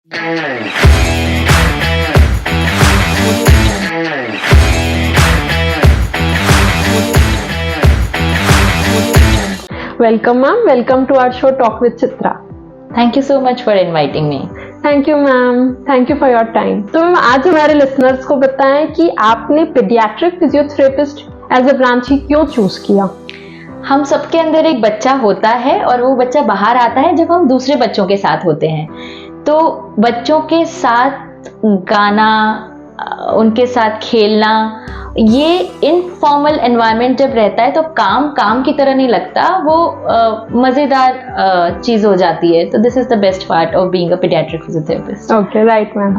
Welcome ma'am, welcome to our show Talk with Chitra. Thank you so much for inviting me. Thank you ma'am, thank you for your time. तो ma'am आज हमारे listeners को बताएं कि आपने paediatric physiotherapist as a branch ही क्यों choose किया? हम सबके अंदर एक बच्चा होता है और वो बच्चा बाहर आता है जब हम दूसरे बच्चों के साथ होते हैं। तो बच्चों के साथ गाना, उनके साथ खेलना, ये इनफॉर्मल एनवायरनमेंट जब रहता है तो काम की तरह नहीं लगता, वो मज़ेदार चीज़ हो जाती है। तो this is the best part of being a paediatric physiotherapist. Okay, right ma'am.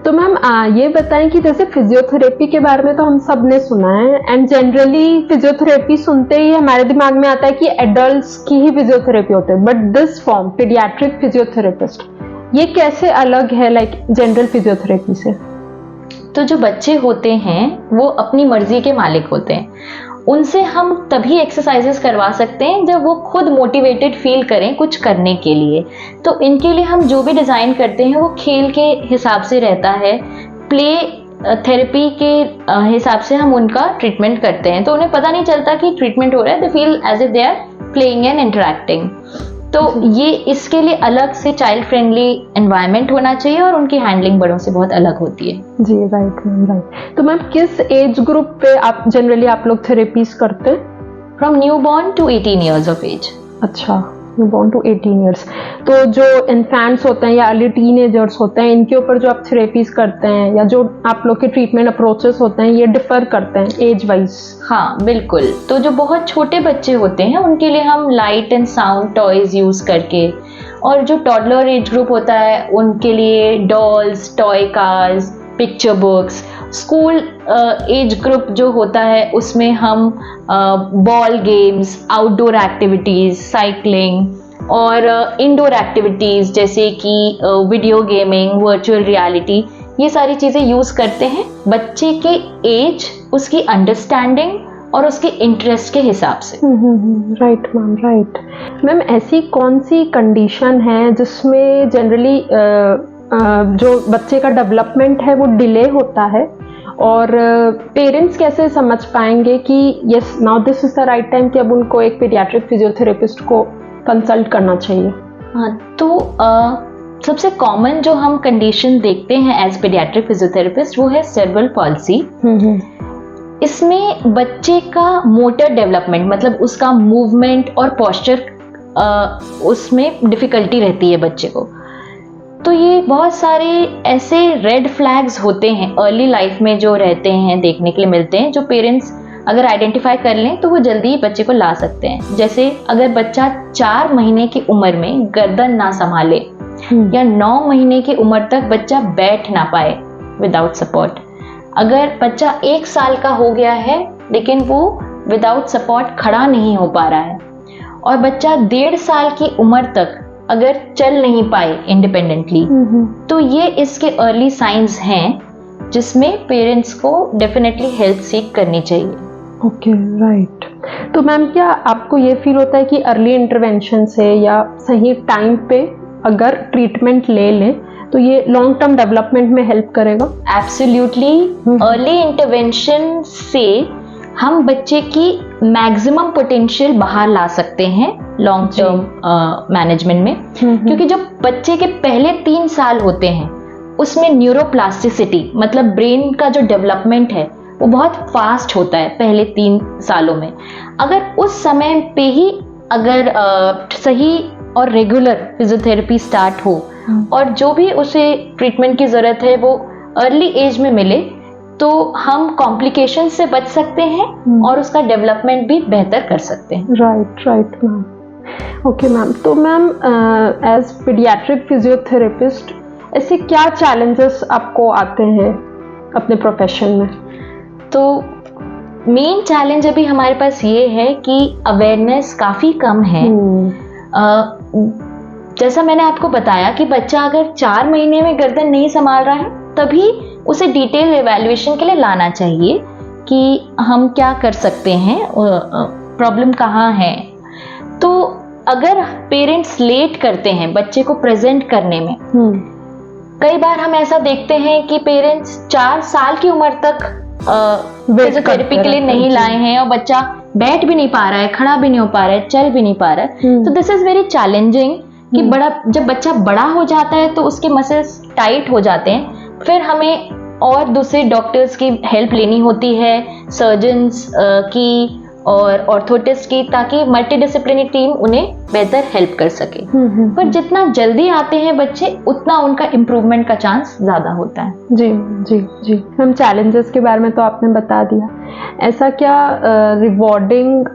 तो मैम ये बताएं कि जैसे फिजियोथेरेपी के बारे में तो हम सब ने सुना है, एंड जनरली फिजियोथेरेपी सुनते ही हमारे दिमाग में आता है कि एडल्ट्स की ही फिजियोथेरेपी होती है, but this form paediatric physiotherapist ये कैसे अलग है लाइक जनरल फिजियोथेरेपी से? तो जो बच्चे होते हैं वो अपनी मर्जी के मालिक होते हैं, उनसे हम तभी एक्सरसाइजेस करवा सकते हैं जब वो खुद मोटिवेटेड फील करें कुछ करने के लिए। तो इनके लिए हम जो भी डिज़ाइन करते हैं वो खेल के हिसाब से रहता है, प्ले थेरेपी के हिसाब से हम उनका ट्रीटमेंट करते हैं। तो उन्हें पता नहीं चलता कि ट्रीटमेंट हो रहा है, they feel as if they are playing and interacting. तो ये इसके लिए अलग से चाइल्ड फ्रेंडली एनवायरनमेंट होना चाहिए और उनकी हैंडलिंग बड़ों से बहुत अलग होती है। जी राइट मैम, राइट। तो मैम किस एज ग्रुप पे आप जनरली लोग थेरेपीज करते हैं? From newborn to 18 years of age. अच्छा, न्यूबॉर्न टू 18 ईयर्स। तो जो इन्फेंट्स होते हैं या अर्ली टीनेजर्स होते हैं, इनके ऊपर जो आप थेरेपीज करते हैं या जो आप लोग के ट्रीटमेंट अप्रोचेस होते हैं, ये डिफर करते हैं एज वाइज? हाँ बिल्कुल। तो जो बहुत छोटे बच्चे होते हैं उनके लिए हम light and sound toys use करके, और जो टॉडलर एज ग्रुप होता है उनके लिए dolls, toy cars, picture books. School age group जो होता है उसमें हम ball games, outdoor activities, cycling और इंडोर एक्टिविटीज़ जैसे कि वीडियो गेमिंग, वर्चुअल रियलिटी, ये सारी चीज़ें यूज़ करते हैं बच्चे के एज, उसकी अंडरस्टैंडिंग और उसके इंटरेस्ट के हिसाब से। Right ma'am, right. मैम ऐसी कौन सी कंडीशन है जिसमें जनरली जो बच्चे का डेवलपमेंट है वो डिले होता है, और पेरेंट्स कैसे समझ पाएंगे कि yes now this is the right time कि अब उनको एक पीडियाट्रिक फिजियोथेरेपिस्ट को कंसल्ट करना चाहिए? हाँ, तो सबसे कॉमन जो हम कंडीशन देखते हैं एज पीडियाट्रिक फिजियोथेरेपिस्ट वो है सेरेब्रल पॉल्सी। इसमें बच्चे का मोटर डेवलपमेंट, मतलब उसका मूवमेंट और पोस्चर, उसमें डिफ़िकल्टी रहती है बच्चे को। तो ये बहुत सारे ऐसे रेड फ्लैग्स होते हैं अर्ली लाइफ में जो रहते हैं, देखने के लिए मिलते हैं, जो पेरेंट्स अगर आइडेंटिफाई कर लें तो वो जल्दी ही बच्चे को ला सकते हैं। जैसे अगर बच्चा 4 महीने की उम्र में गर्दन ना संभाले या 9 महीने की उम्र तक बच्चा बैठ ना पाए विदाउट सपोर्ट, अगर बच्चा 1 साल का हो गया है लेकिन वो विदाउट सपोर्ट खड़ा नहीं हो पा रहा है, और बच्चा 1.5 साल की उम्र तक अगर चल नहीं पाए इंडिपेंडेंटली, तो ये इसके अर्ली साइंस हैं जिसमें पेरेंट्स को डेफिनेटली हेल्प सीक करनी चाहिए। Okay, right. तो मैम क्या आपको ये फील होता है कि अर्ली इंटरवेंशन से या सही टाइम पे अगर ट्रीटमेंट ले लें तो ये लॉन्ग टर्म डेवलपमेंट में हेल्प करेगा? एब्सोल्युटली। अर्ली इंटरवेंशन से हम बच्चे की मैक्सिमम पोटेंशियल बाहर ला सकते हैं लॉन्ग टर्म मैनेजमेंट में, क्योंकि जो बच्चे के पहले 3 साल होते हैं उसमें न्यूरोप्लास्टिसिटी, मतलब ब्रेन का जो डेवलपमेंट है वो बहुत फास्ट होता है पहले 3 सालों में। अगर उस समय पे ही अगर सही और रेगुलर फिजियोथेरेपी स्टार्ट हो और जो भी उसे ट्रीटमेंट की ज़रूरत है वो अर्ली एज में मिले, तो हम कॉम्प्लिकेशन से बच सकते हैं और उसका डेवलपमेंट भी बेहतर कर सकते हैं। Right ma'am. ओके मैम, तो मैम एज पीडियाट्रिक फिजियोथेरेपिस्ट ऐसे क्या चैलेंजेस आपको आते हैं अपने प्रोफेशन में? तो मेन चैलेंज अभी हमारे पास ये है कि अवेयरनेस काफ़ी कम है। जैसा मैंने आपको बताया कि बच्चा अगर 4 महीने में गर्दन नहीं संभाल रहा है तभी उसे डिटेल एवैल्यूएशन के लिए लाना चाहिए कि हम क्या कर सकते हैं, प्रॉब्लम कहाँ है। तो अगर पेरेंट्स लेट करते हैं बच्चे को प्रेजेंट करने में, कई बार हम ऐसा देखते हैं कि पेरेंट्स 4 साल की उम्र तक फिजियोथेरेपी के लिए नहीं लाए हैं और बच्चा बैठ भी नहीं पा रहा है, खड़ा भी नहीं हो पा रहा है, चल भी नहीं पा रहा है। तो दिस इज वेरी चैलेंजिंग कि जब बच्चा बड़ा हो जाता है तो उसके मसल्स टाइट हो जाते हैं, फिर हमें और दूसरे डॉक्टर्स की हेल्प लेनी होती है, सर्जन्स की और ऑर्थोटिस्ट की, ताकि मल्टीडिसिप्लिनरी टीम उन्हें बेहतर हेल्प कर सके। पर जितना जल्दी आते हैं बच्चे, उतना उनका इम्प्रूवमेंट का चांस ज्यादा होता है। जी जी जी हम चैलेंजेस के बारे में तो आपने बता दिया। ऐसा क्या रिवॉर्डिंग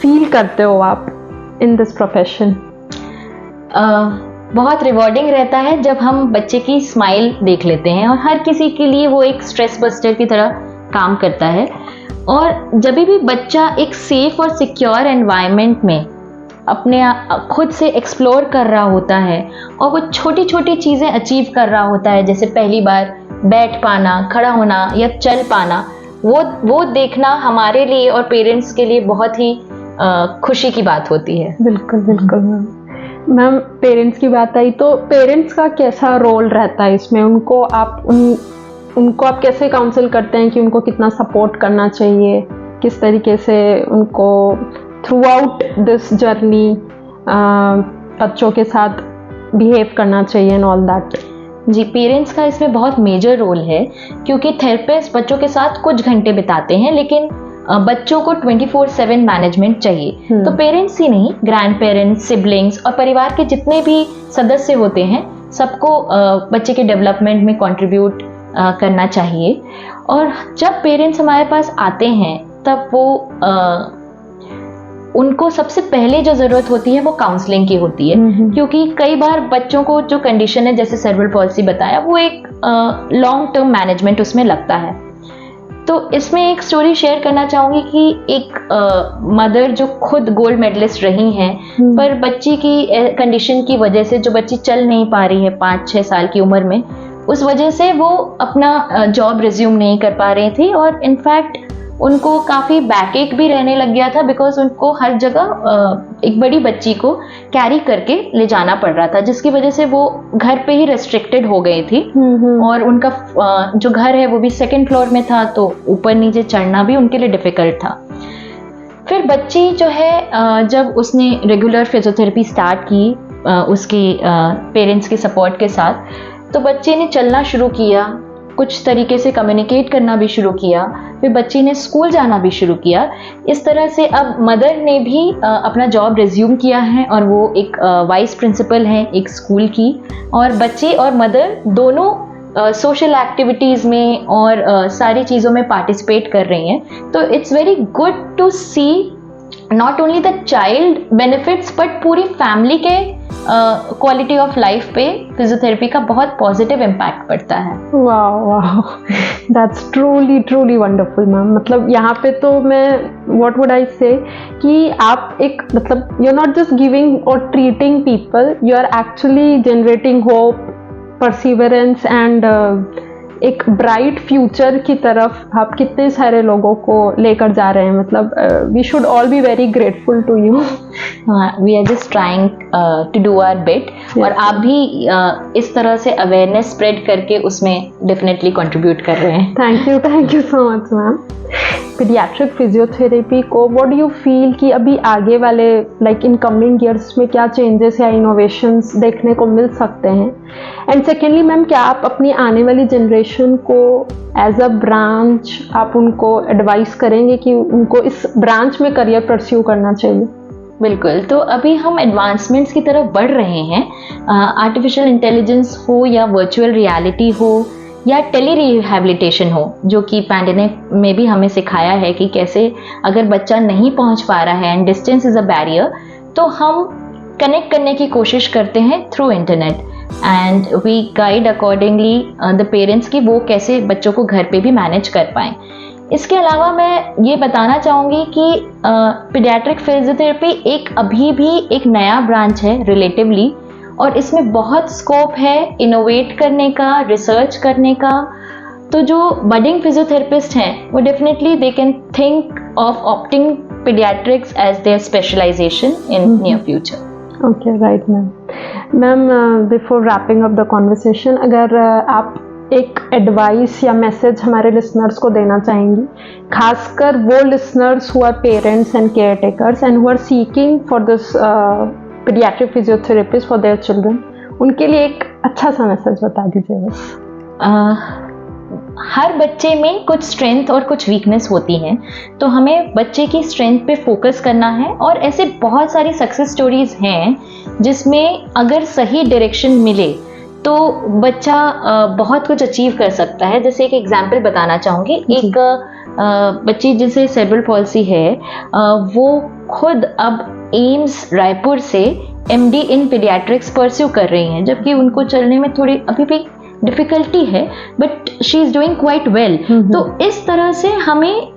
फील करते हो आप इन दिस प्रोफेशन? बहुत रिवॉर्डिंग रहता है जब हम बच्चे की स्माइल देख लेते हैं, और हर किसी के लिए वो एक स्ट्रेस बस्टर की तरह काम करता है। और जब भी बच्चा एक सेफ और सिक्योर एनवायरनमेंट में अपने खुद से एक्सप्लोर कर रहा होता है और वो छोटी छोटी चीज़ें अचीव कर रहा होता है, जैसे पहली बार बैठ पाना, खड़ा होना या चल पाना, वो देखना हमारे लिए और पेरेंट्स के लिए बहुत ही खुशी की बात होती है। बिल्कुल बिल्कुल मैम पेरेंट्स की बात आई तो पेरेंट्स का कैसा रोल रहता है इसमें? उनको आप कैसे काउंसिल करते हैं कि उनको कितना सपोर्ट करना चाहिए, किस तरीके से उनको थ्रू आउट दिस जर्नी बच्चों के साथ बिहेव करना चाहिए एंड ऑल दैट? जी, पेरेंट्स का इसमें बहुत मेजर रोल है, क्योंकि थेरेपिस्ट बच्चों के साथ कुछ घंटे बिताते हैं, लेकिन बच्चों को 24/7 मैनेजमेंट चाहिए। तो पेरेंट्स ही नहीं, ग्रैंड पेरेंट्स, सिबलिंग्स और परिवार के जितने भी सदस्य होते हैं, सबको बच्चे के डेवलपमेंट में कंट्रीब्यूट करना चाहिए। और जब पेरेंट्स हमारे पास आते हैं तब वो उनको सबसे पहले जो ज़रूरत होती है वो काउंसलिंग की होती है, क्योंकि कई बार बच्चों को जो कंडीशन है, जैसे सेरेब्रल पॉल्सी बताया, वो एक लॉन्ग टर्म मैनेजमेंट उसमें लगता है। तो इसमें एक स्टोरी शेयर करना चाहूँगी कि एक मदर जो खुद गोल्ड मेडलिस्ट रही हैं, पर बच्ची की कंडीशन की वजह से, जो बच्ची चल नहीं पा रही है 5-6 साल की उम्र में, उस वजह से वो अपना जॉब रिज्यूम नहीं कर पा रही थी, और इनफैक्ट उनको काफ़ी बैकएक भी रहने लग गया था, बिकॉज उनको हर जगह एक बड़ी बच्ची को कैरी करके ले जाना पड़ रहा था, जिसकी वजह से वो घर पे ही रेस्ट्रिक्टेड हो गई थी। और उनका जो घर है वो भी 2nd फ्लोर में था, तो ऊपर नीचे चढ़ना भी उनके लिए डिफ़िकल्ट था। फिर बच्ची जो है, जब उसने रेगुलर फिजियोथेरेपी स्टार्ट की उसके पेरेंट्स के सपोर्ट के साथ, तो बच्चे ने चलना शुरू किया, कुछ तरीके से कम्युनिकेट करना भी शुरू किया, फिर बच्ची ने स्कूल जाना भी शुरू किया। इस तरह से अब मदर ने भी अपना जॉब रिज्यूम किया है, और वो एक वाइस प्रिंसिपल हैं एक स्कूल की, और बच्चे और मदर दोनों सोशल एक्टिविटीज़ में और सारी चीज़ों में पार्टिसिपेट कर रही हैं। तो it's very good to see not only the child benefits, but पूरी फैमिली के क्वालिटी ऑफ लाइफ पे फिजियोथेरेपी का बहुत पॉजिटिव इम्पैक्ट पड़ता है। वाह दैट्स ट्रूली वंडरफुल मैम। मतलब यहाँ पे तो मैं व्हाट वुड आई से कि आप एक मतलब you are not just giving और treating people, you are actually generating hope, perseverance and एक ब्राइट फ्यूचर की तरफ आप कितने सारे लोगों को लेकर जा रहे हैं। मतलब we should all be very grateful to you. We are just trying to do our bit, और आप भी इस तरह से अवेयरनेस स्प्रेड करके उसमें डेफिनेटली कंट्रीब्यूट कर रहे हैं। Thank you so much ma'am. Paediatric physiotherapy को व्हाट डू यू फील कि अभी आगे वाले लाइक इन कमिंग ईयर्स में क्या चेंजेस या इनोवेशंस देखने को मिल सकते हैं? एंड सेकेंडली मैम, क्या आप अपनी आने वाली जनरेशन को एज अ ब्रांच आप उनको एडवाइस करेंगे कि उनको इस ब्रांच में करियर परस्यू करना चाहिए? बिल्कुल। तो अभी हम एडवांसमेंट्स की तरफ बढ़ रहे हैं। आर्टिफिशियल इंटेलिजेंस हो या वर्चुअल रियलिटी हो या टेली रिहैबिलिटेशन हो, जो कि पैंडेमिक में भी हमें सिखाया है कि कैसे अगर बच्चा नहीं पहुंच पा रहा है and distance is a barrier, तो हम कनेक्ट करने की कोशिश करते हैं through internet, and we guide accordingly the parents कि वो कैसे बच्चों को घर पे भी मैनेज कर पाएँ। इसके अलावा मैं ये बताना चाहूँगी कि पीडियाट्रिक फिजियोथेरेपी अभी भी एक नया ब्रांच है रिलेटिवली, और इसमें बहुत स्कोप है इनोवेट करने का, रिसर्च करने का। तो जो बडिंग फिजियोथेरेपिस्ट हैं वो definitely they can think of opting paediatrics as their specialisation in near future. Okay, right ma'am. Ma'am, before wrapping up the conversation, अगर आप एक एडवाइस या मैसेज हमारे लिसनर्स को देना चाहेंगी, खासकर वो listeners who are parents and caretakers and who are seeking for this paediatric physiotherapist for their children, उनके लिए एक अच्छा सा मैसेज बता दीजिए बस। हर बच्चे में कुछ स्ट्रेंथ और कुछ वीकनेस होती हैं, तो हमें बच्चे की स्ट्रेंथ पे फोकस करना है। और ऐसे बहुत सारी सक्सेस स्टोरीज हैं जिसमें अगर सही डायरेक्शन मिले तो बच्चा बहुत कुछ अचीव कर सकता है। जैसे एक एग्जांपल बताना चाहूँगी, एक बच्ची जिसे सेरेब्रल पॉल्सी है, वो खुद अब एम्स रायपुर से MD इन पीडियाट्रिक्स परस्यू कर रही हैं, जबकि उनको चलने में थोड़ी अभी भी डिफिकल्टी है, but she is doing quite well. तो इस तरह से हमें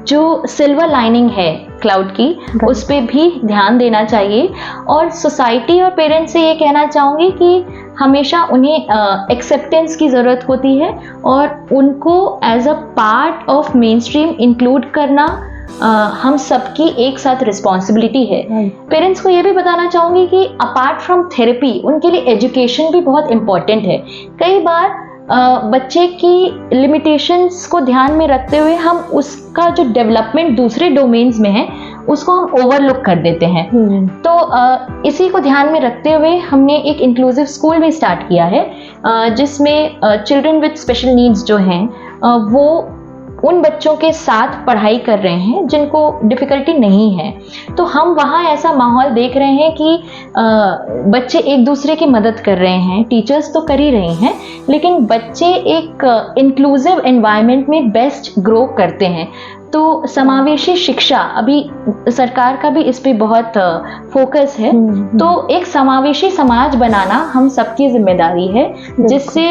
जो सिल्वर लाइनिंग है क्लाउड की, उस पे भी ध्यान देना चाहिए। और सोसाइटी और पेरेंट्स से ये कहना चाहूँगी कि हमेशा उन्हें एक्सेप्टेंस की ज़रूरत होती है और उनको as a part of mainstream include करना हम सबकी एक साथ रिस्पॉन्सिबिलिटी है। पेरेंट्स को ये भी बताना चाहूँगी कि अपार्ट फ्रॉम थेरेपी उनके लिए एजुकेशन भी बहुत इम्पॉर्टेंट है। कई बार बच्चे की लिमिटेशंस को ध्यान में रखते हुए हम उसका जो डेवलपमेंट दूसरे डोमेन्स में है उसको हम ओवरलुक कर देते हैं। तो इसी को ध्यान में रखते हुए हमने एक इंक्लूसिव स्कूल भी स्टार्ट किया है, जिसमें चिल्ड्रन विद स्पेशल नीड्स जो हैं वो उन बच्चों के साथ पढ़ाई कर रहे हैं जिनको डिफ़िकल्टी नहीं है। तो हम वहाँ ऐसा माहौल देख रहे हैं कि बच्चे एक दूसरे की मदद कर रहे हैं, टीचर्स तो कर ही रहे हैं, लेकिन बच्चे एक इंक्लूसिव एनवायरनमेंट में बेस्ट ग्रो करते हैं। तो समावेशी शिक्षा, अभी सरकार का भी इस पे बहुत फोकस है। तो एक समावेशी समाज बनाना हम सबकी जिम्मेदारी है, जिससे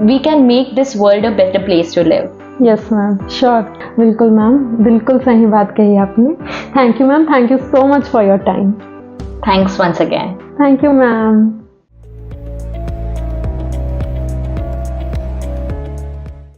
we can make this world a better place to live. Yes ma'am, sure, बिल्कुल मैम, बिल्कुल सही बात कही आपने। Thank you ma'am, thank you so much for your time. Thanks once again. Thank you ma'am.